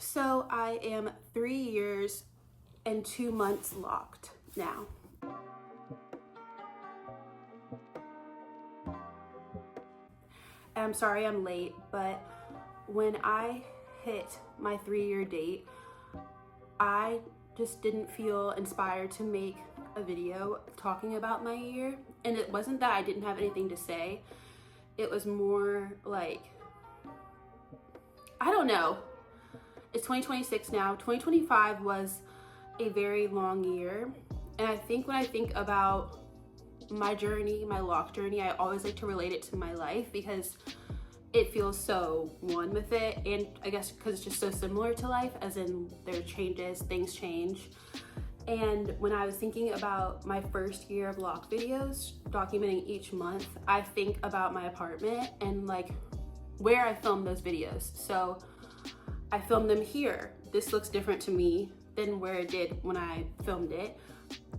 So I am 3 years and 2 months locked now. I'm sorry I'm late, but when I hit my 3-year date, I just didn't feel inspired to make a video talking about my year. And it wasn't that I didn't have anything to say. It was more like, I don't know. It's 2026 now. 2025 was a very long year. And I think when I think about my journey, my loc journey, I always like to relate it to my life because it feels so one with it. And I guess because it's just so similar to life, as in there are changes, things change. And when I was thinking about my first year of loc videos, documenting each month, I think about my apartment and like where I filmed those videos. So I filmed them here. This looks different to me than where it did when I filmed it.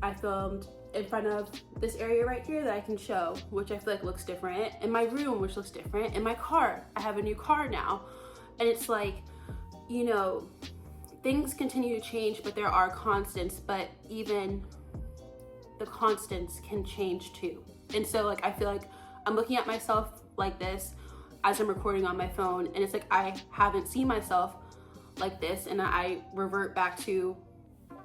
I filmed in front of this area right here that I can show, which I feel like looks different. In my room, which looks different. In my car, I have a new car now. And it's like, you know, things continue to change, but there are constants, but even the constants can change too. And so like, I feel like I'm looking at myself like this as I'm recording on my phone, and it's like I haven't seen myself like this, and I revert back to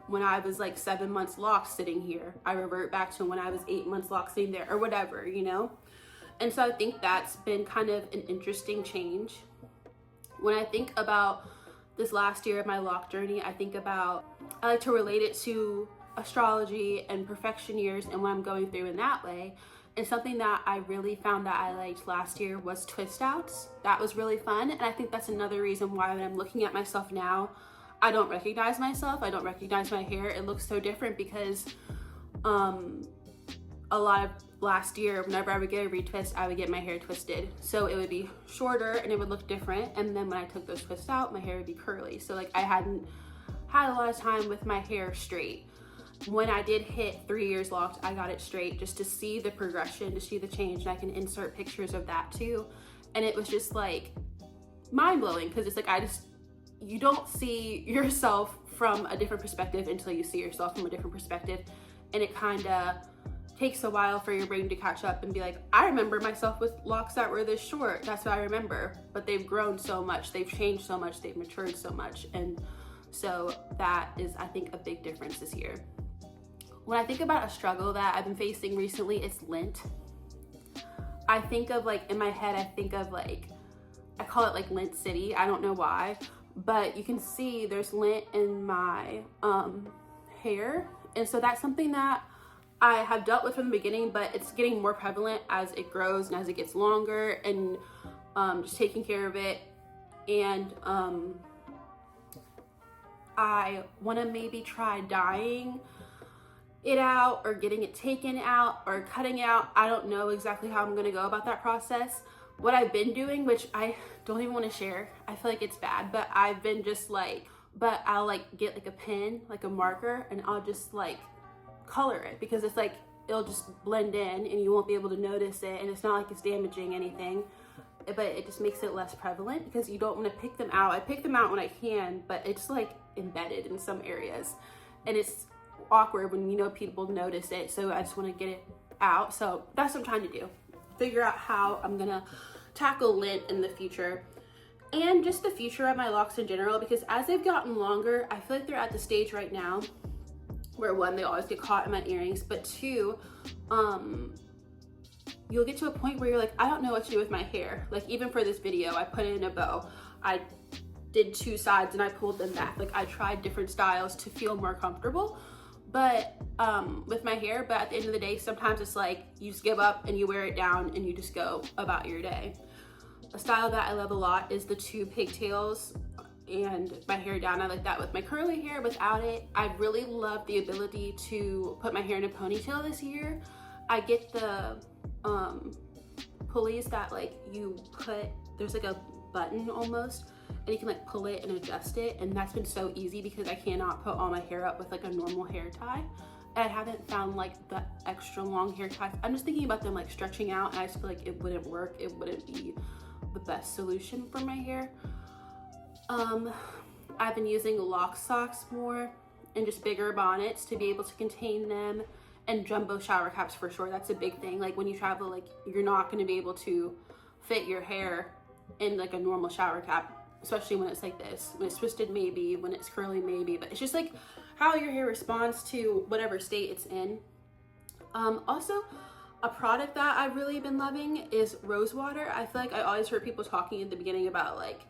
when I was like 7 months locked sitting here. I revert back to when I was 8 months locked sitting there, or whatever, you know? And so I think that's been kind of an interesting change. When I think about this last year of my loc journey, I like to relate it to astrology and perfection years and what I'm going through in that way. And something that I really found that I liked last year was twist outs. That was really fun. And I think that's another reason why when I'm looking at myself now, I don't recognize myself. I don't recognize my hair. It looks so different because a lot of last year, whenever I would get a retwist, I would get my hair twisted. So it would be shorter and it would look different. And then when I took those twists out, my hair would be curly. So like I hadn't had a lot of time with my hair straight. When I did hit 3 years locked, I got it straight just to see the progression, to see the change. And I can insert pictures of that too. And it was just like mind-blowing because it's like you don't see yourself from a different perspective until you see yourself from a different perspective. And it kind of takes a while for your brain to catch up and be like, I remember myself with locks that were this short. That's what I remember. But they've grown so much. They've changed so much. They've matured so much. And so that is, I think, a big difference this year. When I think about a struggle that I've been facing recently, it's lint. I think of like, in my head, I think of like, I call it like lint city. I don't know why, but you can see there's lint in my hair. And so that's something that I have dealt with from the beginning, but it's getting more prevalent as it grows and as it gets longer, and just taking care of it. And I want to maybe try dyeing it out or getting it taken out or cutting it out. I don't know exactly how I'm going to go about that process. What I've been doing, which I don't even want to share, I feel like it's bad, but I've been just like, but I'll like get like a pen, like a marker, and I'll just like color it because it's like, it'll just blend in and you won't be able to notice it. And it's not like it's damaging anything, but it just makes it less prevalent because you don't want to pick them out. I pick them out when I can, but it's like embedded in some areas and it's awkward when you know people notice it. So I just want to get it out. So that's what I'm trying to do. Figure out how I'm gonna tackle lint in the future and just the future of my locks in general, because as they've gotten longer, I feel like they're at the stage right now where one, they always get caught in my earrings, but two, you'll get to a point where you're like, I don't know what to do with my hair. Like even for this video, I put it in a bow. I did 2 sides and I pulled them back. Like I tried different styles to feel more comfortable, but with my hair. But at the end of the day, sometimes it's like you just give up and you wear it down and you just go about your day. A style that I love a lot is the 2 pigtails and my hair down. I like that with my curly hair. Without it, I really love the ability to put my hair in a ponytail this year. I get the pulleys that like you put, there's like a button almost, and you can like pull it and adjust it, and that's been so easy because I cannot put all my hair up with like a normal hair tie. And I haven't found like the extra long hair ties. I'm just thinking about them like stretching out, and I just feel like it wouldn't work. It wouldn't be the best solution for my hair. I've been using loc socks more and just bigger bonnets to be able to contain them, and jumbo shower caps for sure. That's a big thing. Like when you travel, like you're not going to be able to fit your hair in like a normal shower cap, especially when it's like this. When it's twisted, maybe. When it's curly, maybe. But it's just like how your hair responds to whatever state it's in. Also, a product that I've really been loving is rose water. I feel like I always heard people talking at the beginning about like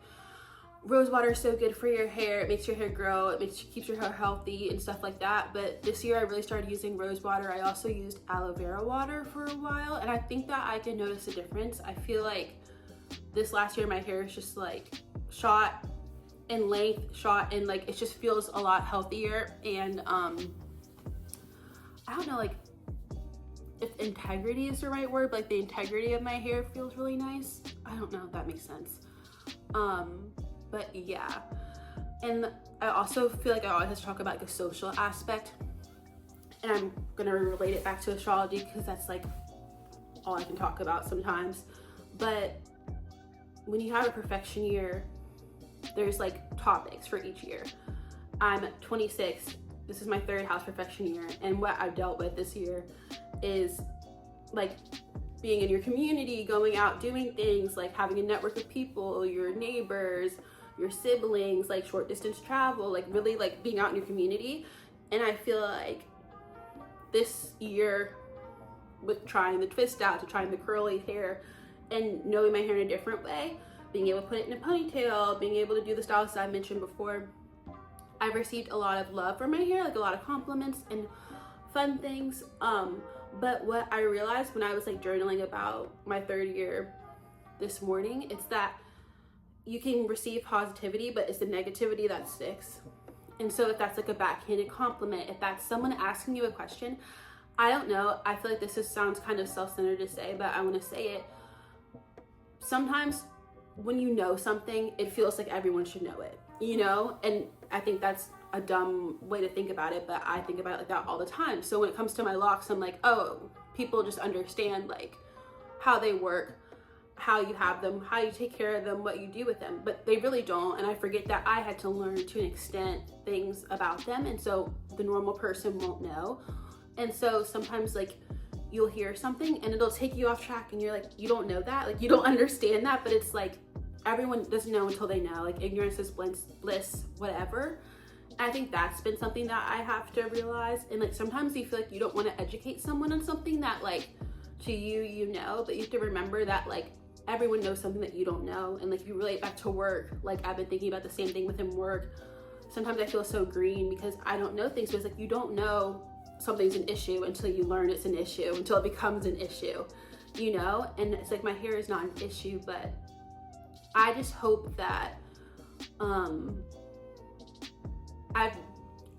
rose water is so good for your hair. It makes your hair grow. It keeps your hair healthy and stuff like that. But this year I really started using rose water. I also used aloe vera water for a while, and I think that I can notice a difference. I feel like this last year my hair is just like shot in length, shot in like, it just feels a lot healthier. And I don't know, like if integrity is the right word, but like the integrity of my hair feels really nice. I don't know if that makes sense. But yeah, and I also feel like I always have to talk about the social aspect, and I'm gonna relate it back to astrology because that's like all I can talk about sometimes. But when you have a perfection year, there's like topics for each year. I'm 26. This is my third house perfection year, and what I've dealt with this year is like being in your community, going out, doing things, like having a network of people, your neighbors, your siblings, like short distance travel, like really like being out in your community. And I feel like this year, with trying the twist out to trying the curly hair and knowing my hair in a different way, being able to put it in a ponytail, being able to do the styles that I mentioned before, I've received a lot of love for my hair, like a lot of compliments and fun things. But what I realized when I was like journaling about my third year this morning, it's that you can receive positivity, but it's the negativity that sticks. And so if that's like a backhanded compliment, if that's someone asking you a question, I don't know, I feel like sounds kind of self-centered to say, but I want to say it. Sometimes when you know something, it feels like everyone should know it, you know? And I think that's a dumb way to think about it, but I think about it like that all the time. So when it comes to my locks, I'm like, oh, people just understand like how they work, how you have them, how you take care of them, what you do with them, but they really don't. And I forget that I had to learn to an extent things about them, and so the normal person won't know. And so sometimes like you'll hear something and it'll take you off track, and you're like, you don't know that, like you don't understand that, but it's like everyone doesn't know until they know, like ignorance is bliss, whatever. I think that's been something that I have to realize. And like sometimes you feel like you don't want to educate someone on something that like to you know, but you have to remember that like everyone knows something that you don't know. And like if you relate back to work, like I've been thinking about the same thing within work. Sometimes I feel so green because I don't know things, but it's like you don't know something's an issue until you learn it's an issue, until it becomes an issue, you know? And it's like my hair is not an issue, but I just hope that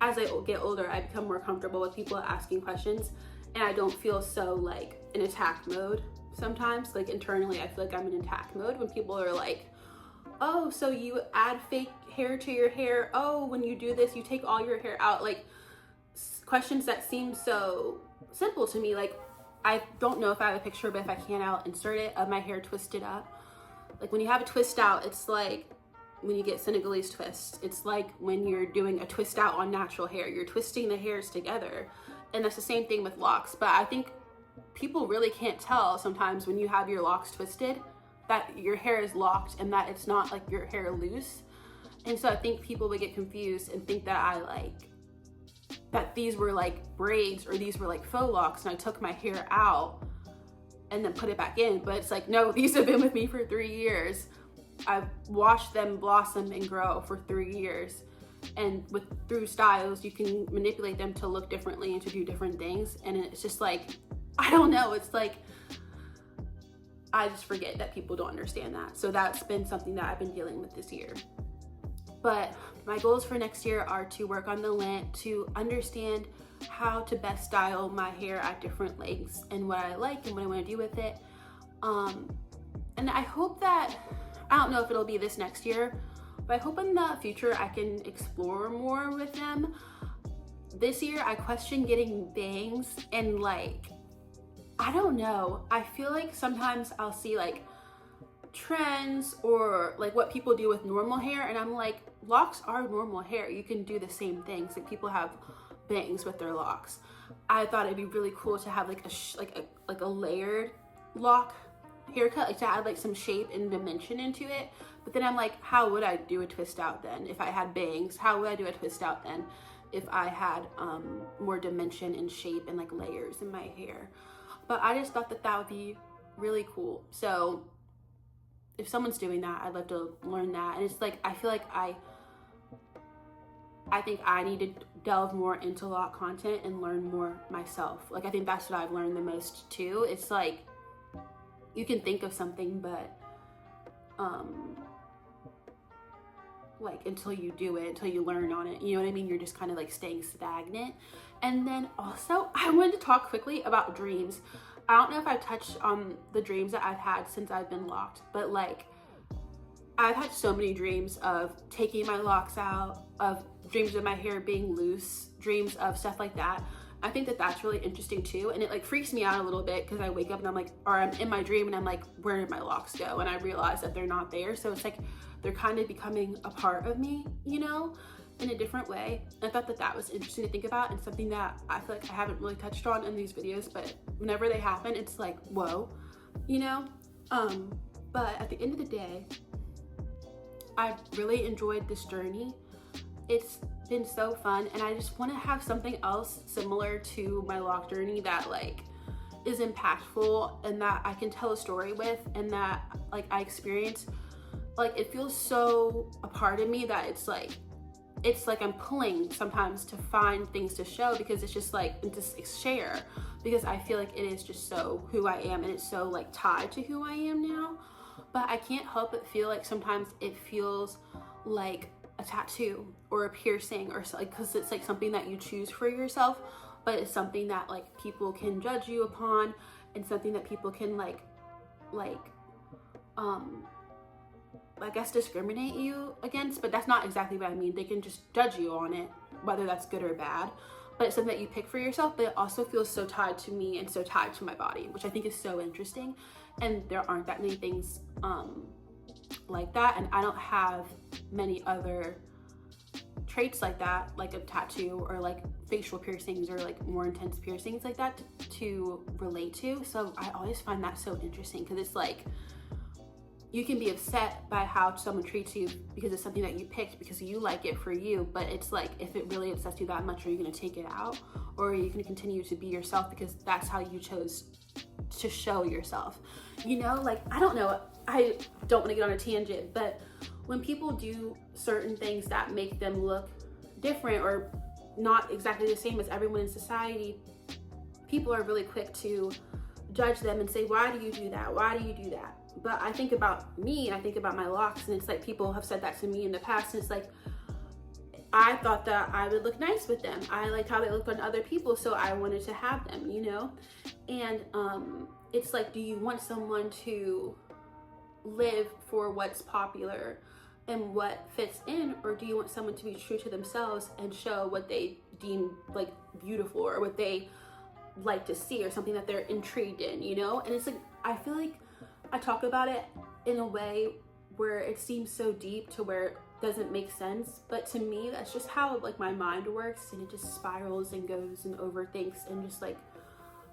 as I get older, I become more comfortable with people asking questions, and I don't feel so like in attack mode sometimes. Like internally, I feel like I'm in attack mode when people are like, oh, so you add fake hair to your hair. Oh, when you do this, you take all your hair out. Like questions that seem so simple to me. Like I don't know if I have a picture, but if I can, I'll insert it, of my hair twisted up. Like when you have a twist out, it's like when you get Senegalese twists, it's like when you're doing a twist out on natural hair, you're twisting the hairs together. And that's the same thing with locks. But I think people really can't tell sometimes when you have your locks twisted that your hair is locked and that it's not like your hair loose. And so I think people would get confused and think that that these were like braids or these were like faux locks, and I took my hair out and then put it back in. But it's like, no, these have been with me for 3 years. I've watched them blossom and grow for 3 years. And through styles, you can manipulate them to look differently and to do different things. And it's just like, I don't know. It's like, I just forget that people don't understand that. So that's been something that I've been dealing with this year. But my goals for next year are to work on the lint, to understand how to best style my hair at different lengths and what I like and what I want to do with it. And I hope that, I don't know if it'll be this next year, but I hope in the future I can explore more with them. This year I question getting bangs, and like, I don't know. I feel like sometimes I'll see like trends or like what people do with normal hair, and I'm like, locks are normal hair. You can do the same things. Like people have bangs with their locks. I thought it'd be really cool to have like a layered lock haircut, like to add like some shape and dimension into it. But then I'm like, how would I do a twist out then if I had bangs? How would I do a twist out then if I had more dimension and shape and like layers in my hair? But I just thought that would be really cool. So if someone's doing that, I'd love to learn that. And it's like, I feel like I think I need to delve more into lock content and learn more myself. Like I think that's what I've learned the most too. It's like you can think of something, but like until you do it, until you learn on it, you know what I mean? You're just kind of like staying stagnant. And then also I wanted to talk quickly about dreams. I don't know if I've touched on the dreams that I've had since I've been locked, but like I've had so many dreams of taking my locks out, of dreams of my hair being loose, dreams of stuff like that. I think that that's really interesting too. And it like freaks me out a little bit because I wake up and I'm like, or I'm in my dream and I'm like, where did my locks go? And I realize that they're not there. So it's like, they're kind of becoming a part of me, you know, in a different way. I thought that that was interesting to think about and something that I feel like I haven't really touched on in these videos, but whenever they happen, it's like, whoa, you know? But at the end of the day, I really enjoyed this journey. It's been so fun, and I just want to have something else similar to my lock journey that like is impactful and that I can tell a story with, and that like I experience, like it feels so a part of me that it's like I'm pulling sometimes to find things to show, because it's just like to share, because I feel like it is just so who I am, and it's so like tied to who I am now. But I can't help but feel like sometimes it feels like a tattoo or a piercing, or so, like, because it's like something that you choose for yourself, but it's something that like people can judge you upon, and something that people can I guess discriminate you against. But that's not exactly what I mean. They can just judge you on it, whether that's good or bad. But it's something that you pick for yourself, but it also feels so tied to me and so tied to my body, which I think is so interesting. And there aren't that many things like that, and I don't have many other traits like that, like a tattoo or like facial piercings or like more intense piercings like that to relate to. So I always find that so interesting, because it's like you can be upset by how someone treats you because it's something that you picked because you like it for you, but it's like, if it really upsets you that much, are you going to take it out, or are you going to continue to be yourself because that's how you chose to show yourself? You know, like, I don't know, I don't want to get on a tangent, but when people do certain things that make them look different or not exactly the same as everyone in society, people are really quick to judge them and say, why do you do that? Why do you do that? But I think about me, and I think about my locks, and it's like people have said that to me in the past, and it's like, I thought that I would look nice with them. I liked how they looked on other people, so I wanted to have them, you know? And it's like, do you want someone to live for what's popular and what fits in, or do you want someone to be true to themselves and show what they deem like beautiful, or what they like to see, or something that they're intrigued in, you know? And it's like, I feel like I talk about it in a way where it seems so deep to where it doesn't make sense, but to me that's just how like my mind works, and it just spirals and goes and overthinks and just like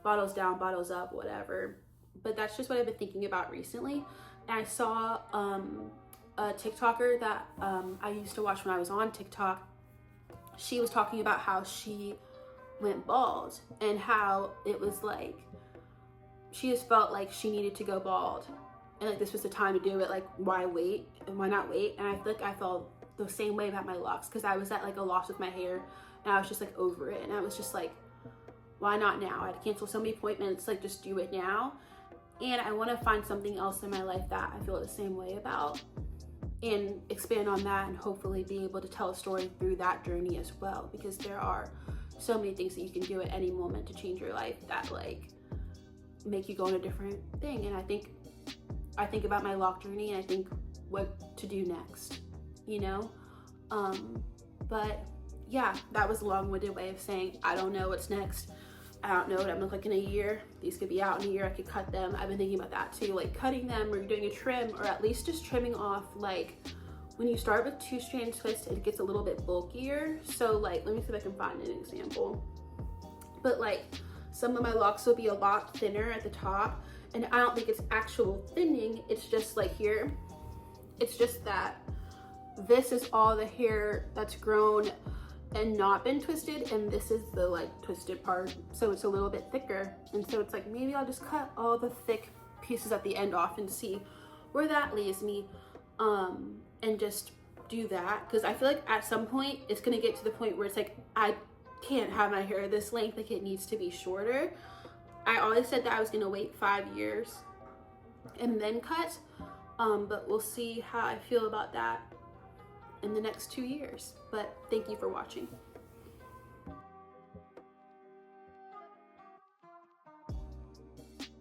bottles down, bottles up, whatever. But that's just what I've been thinking about recently. And I saw a TikToker that I used to watch when I was on TikTok. She was talking about how she went bald, and how it was like she just felt like she needed to go bald, and like this was the time to do it. Like, why wait, and why not wait? And I feel like I felt the same way about my locks, because I was at like a loss with my hair, and I was just like over it, and I was just like, why not now? I had to cancel so many appointments, like just do it now. And I want to find something else in my life that I feel the same way about, and expand on that, and hopefully be able to tell a story through that journey as well, because there are so many things that you can do at any moment to change your life that like make you go on a different thing. And I think about my lock journey, and I think what to do next, you know? But yeah, that was a long-winded way of saying I don't know what's next, I don't know what I'm gonna look like in a year. These could be out in a year, I could cut them. I've been thinking about that too, like cutting them or doing a trim, or at least just trimming off, like when you start with 2-strand twist, it gets a little bit bulkier. So like, let me see if I can find an example. But like some of my locks will be a lot thinner at the top, and I don't think it's actual thinning, it's just like here. It's just that this is all the hair that's grown and not been twisted, and this is the like twisted part, so it's a little bit thicker. And so it's like, maybe I'll just cut all the thick pieces at the end off and see where that leaves me, and just do that, because I feel like at some point it's gonna get to the point where it's like, I can't have my hair this length, like it needs to be shorter. I always said that I was gonna wait 5 years and then cut, but we'll see how I feel about that in the next 2 years. But thank you for watching.